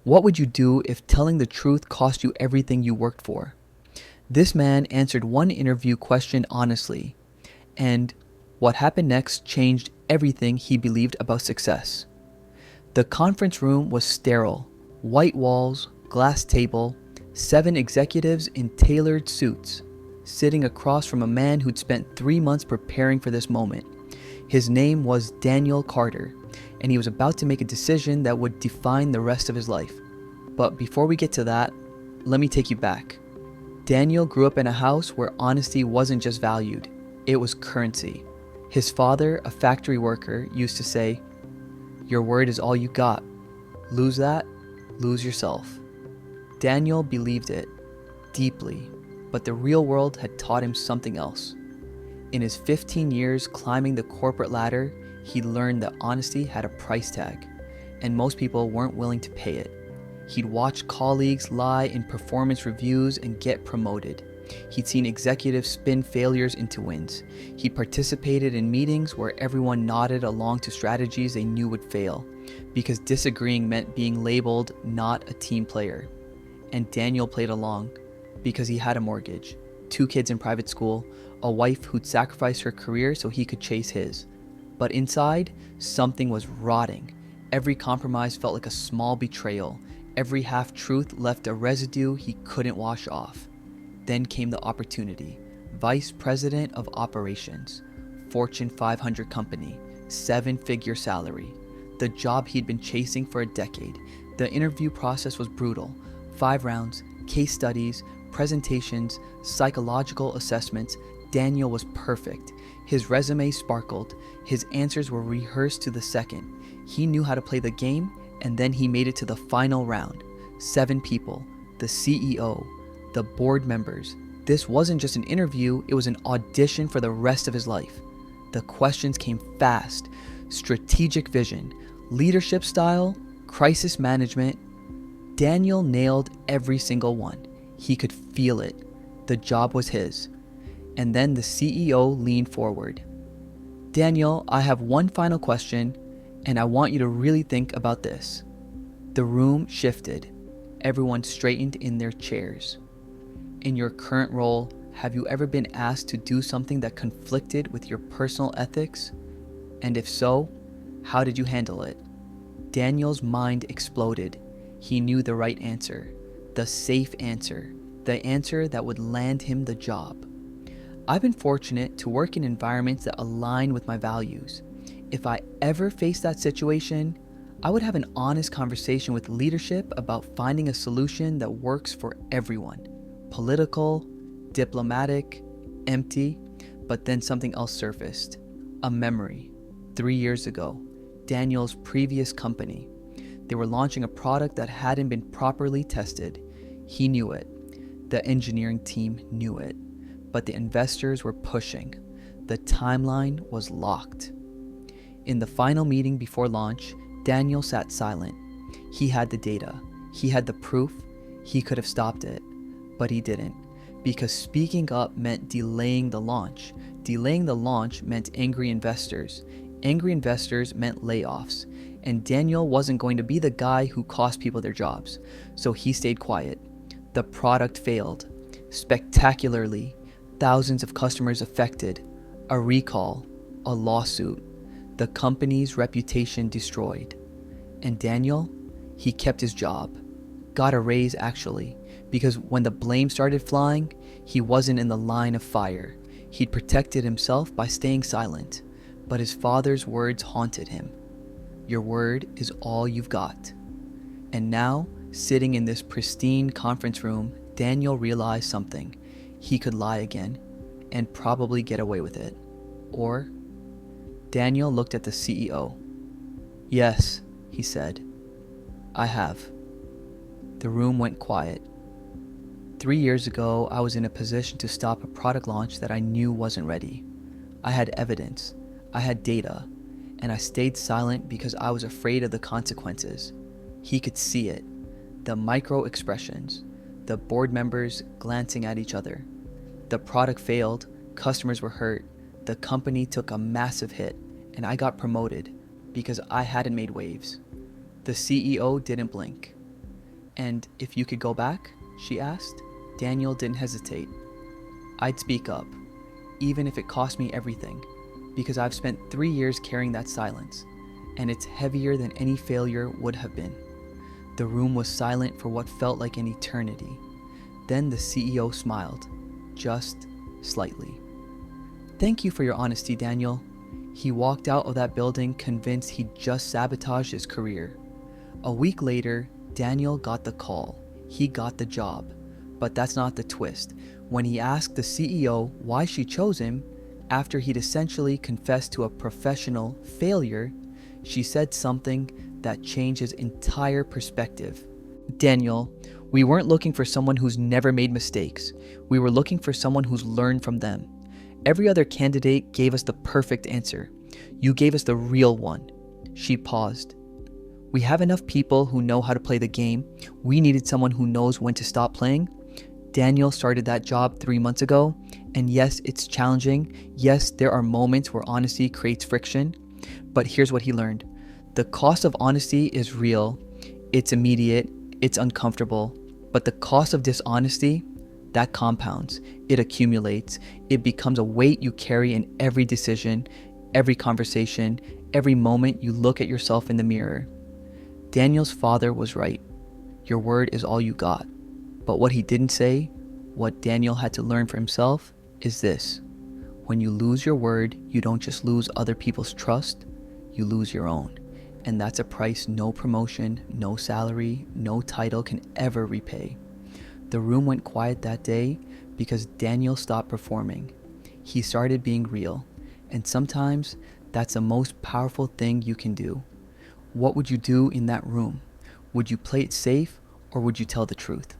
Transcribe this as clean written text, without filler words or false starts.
What would you do if telling the truth cost you everything you worked for? This man answered one interview question honestly, and what happened next changed everything he believed about success. The conference room was sterile, white walls, glass table, 7 executives in tailored suits, sitting across from a man who'd spent 3 months preparing for this moment. His name was Daniel Carter, and he was about to make a decision that would define the rest of his life. But before we get to that, let me take you back. Daniel grew up in a house where honesty wasn't just valued, it was currency. His father, a factory worker, used to say, "Your word is all you got. Lose that, lose yourself." Daniel believed it deeply, but the real world had taught him something else. In his 15 years climbing the corporate ladder, he learned that honesty had a price tag, and most people weren't willing to pay it. He'd watched colleagues lie in performance reviews and get promoted. He'd seen executives spin failures into wins. He participated in meetings where everyone nodded along to strategies they knew would fail, because disagreeing meant being labeled not a team player. And Daniel played along, because he had a mortgage, 2 kids in private school, a wife who'd sacrificed her career so he could chase his. But inside, something was rotting. Every compromise felt like a small betrayal. Every half-truth left a residue he couldn't wash off. Then came the opportunity. Vice President of Operations, Fortune 500 company, 7-figure salary. The job he'd been chasing for a decade. The interview process was brutal. 5 rounds, case studies, presentations, psychological assessments. Daniel was perfect. His resume sparkled. His answers were rehearsed to the second. He knew how to play the game, and then he made it to the final round. 7 people, the CEO, the board members. This wasn't just an interview, it was an audition for the rest of his life. The questions came fast. Strategic vision, leadership style, crisis management. Daniel nailed every single one. He could feel it. The job was his. And then the CEO leaned forward. "Daniel, I have one final question, and I want you to really think about this." The room shifted. Everyone straightened in their chairs. In your current role, have you ever been asked to do something that conflicted with your personal ethics? And if so, how did you handle it? Daniel's mind exploded. He knew the right answer, the safe answer, the answer that would land him the job. I've been fortunate to work in environments that align with my values. If I ever faced that situation, I would have an honest conversation with leadership about finding a solution that works for everyone. Political, diplomatic, empty, but then something else surfaced. A memory. 3 years ago, Daniel's previous company. They were launching a product that hadn't been properly tested. He knew it. The engineering team knew it. But the investors were pushing. The timeline was locked. In the final meeting before launch, Daniel sat silent. He had the data. He had the proof. He could have stopped it. But he didn't. Because speaking up meant delaying the launch. Delaying the launch meant angry investors. Angry investors meant layoffs. And Daniel wasn't going to be the guy who cost people their jobs. So he stayed quiet. The product failed. Spectacularly. Thousands of customers affected. A recall. A lawsuit. The company's reputation destroyed. And Daniel, he kept his job. Got a raise actually, because when the blame started flying, he wasn't in the line of fire. He'd protected himself by staying silent, but his father's words haunted him. Your word is all you've got. And now, sitting in this pristine conference room, Daniel realized something. He could lie again, and probably get away with it. Or, Daniel looked at the CEO. "Yes," he said. "I have." The room went quiet. 3 years ago, I was in a position to stop a product launch that I knew wasn't ready. I had evidence, I had data, and I stayed silent because I was afraid of the consequences. He could see it, the micro expressions, the board members glancing at each other. The product failed, customers were hurt, the company took a massive hit, and I got promoted because I hadn't made waves. The CEO didn't blink. And if you could go back? She asked. Daniel didn't hesitate. I'd speak up, even if it cost me everything, because I've spent 3 years carrying that silence, and it's heavier than any failure would have been. The room was silent for what felt like an eternity. Then the CEO smiled, just slightly. Thank you for your honesty, Daniel. He walked out of that building convinced he'd just sabotaged his career. A week later, Daniel got the call. He got the job. But that's not the twist. When he asked the CEO why she chose him, after he'd essentially confessed to a professional failure, she said something that changed his entire perspective. Daniel, we weren't looking for someone who's never made mistakes. We were looking for someone who's learned from them. Every other candidate gave us the perfect answer. You gave us the real one. She paused. We have enough people who know how to play the game. We needed someone who knows when to stop playing. Daniel started that job 3 months ago, and yes, it's challenging. Yes, there are moments where honesty creates friction, but here's what he learned. The cost of honesty is real, it's immediate, it's uncomfortable, but the cost of dishonesty, that compounds, it accumulates, it becomes a weight you carry in every decision, every conversation, every moment you look at yourself in the mirror. Daniel's father was right. Your word is all you got. But what he didn't say, what Daniel had to learn for himself, is this. When you lose your word, you don't just lose other people's trust, you lose your own. And that's a price no promotion, no salary, no title can ever repay. The room went quiet that day because Daniel stopped performing. He started being real. And sometimes that's the most powerful thing you can do. What would you do in that room? Would you play it safe or would you tell the truth?